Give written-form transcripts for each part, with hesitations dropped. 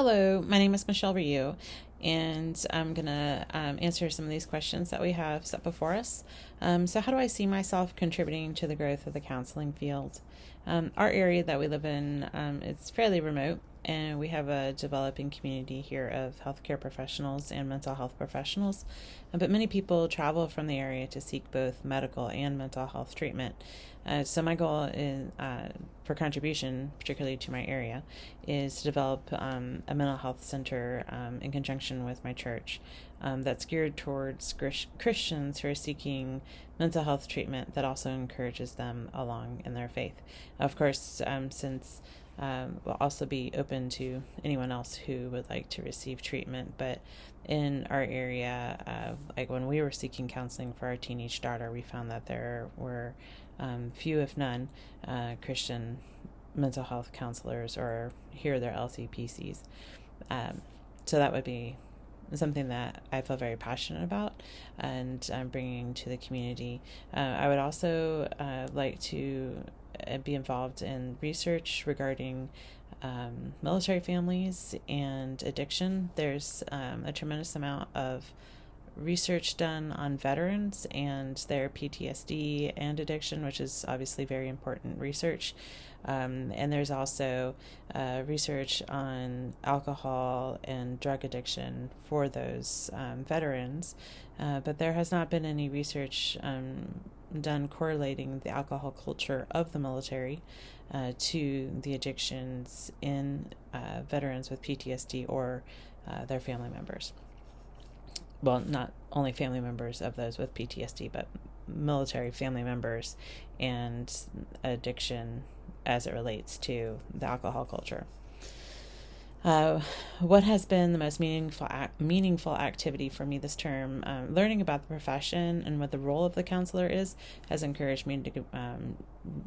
Hello, my name is Michelle Ryu, and I'm going to answer some of these questions that we have set before us. So, how do I see myself contributing to the growth of the counseling field? Our area that we live in is fairly remote, and we have a developing community here of healthcare professionals and mental health professionals. But many people travel from the area to seek both medical and mental health treatment. So my goal is, for contribution, particularly to my area, is to develop a mental health center in conjunction with my church that's geared towards Christians who are seeking mental health treatment that also encourages them along in their faith. Of course, since we'll also be open to anyone else who would like to receive treatment. But in our area, like when we were seeking counseling for our teenage daughter, we found that there were few, if none, Christian mental health counselors, or here they're LCPCs. So that would be something that I feel very passionate about and bringing to the community. I would also like to be involved in research regarding military families and addiction. There's a tremendous amount of research done on veterans and their PTSD and addiction, which is obviously very important research. And there's also research on alcohol and drug addiction for those veterans. But there has not been any research done correlating the alcohol culture of the military to the addictions in veterans with PTSD or their family members. Well, not only family members of those with PTSD, but military family members and addiction as it relates to the alcohol culture. What has been the most meaningful activity for me this term? Learning about the profession and what the role of the counselor is has encouraged me to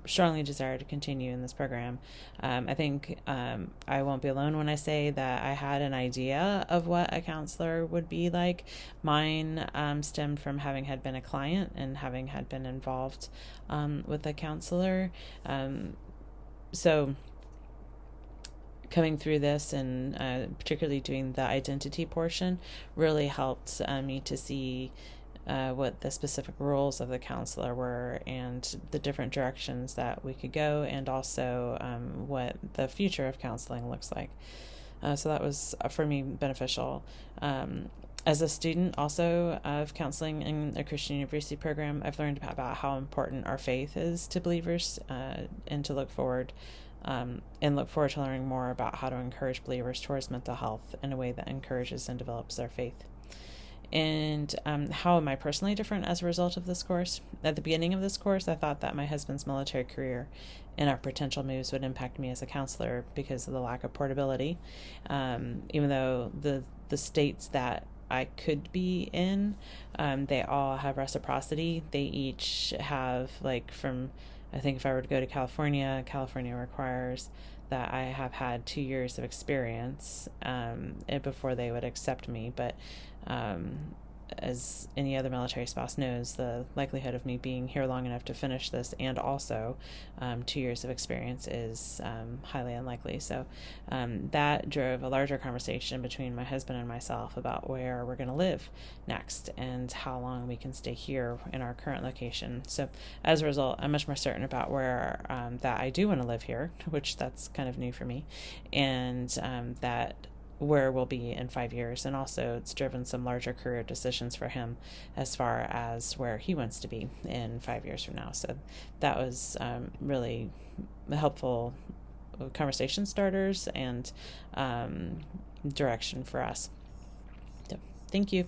strongly desire to continue in this program. I think I won't be alone when I say that I had an idea of what a counselor would be like. Mine stemmed from having had been a client and having had been involved with a counselor. So coming through this and particularly doing the identity portion really helped me to see what the specific roles of the counselor were and the different directions that we could go, and also what the future of counseling looks like. So that was, for me, beneficial. As a student also of counseling in a Christian university program, I've learned about how important our faith is to believers, and to look forward to learning more about how to encourage believers towards mental health in a way that encourages and develops their faith. And how am I personally different as a result of this course? At the beginning of this course, I thought that my husband's military career and our potential moves would impact me as a counselor because of the lack of portability. Even though the states that I could be in, they all have reciprocity. They each have, I think if I were to go to California requires that I have had 2 years of experience before they would accept me. But as any other military spouse knows, the likelihood of me being here long enough to finish this and also 2 years of experience is highly unlikely. So that drove a larger conversation between my husband and myself about where we're going to live next and how long we can stay here in our current location. So as a result, I'm much more certain about where that I do want to live here, which that's kind of new for me, and that where we'll be in 5 years. And also it's driven some larger career decisions for him as far as where he wants to be in 5 years from now. So that was really helpful conversation starters and direction for us. So thank you.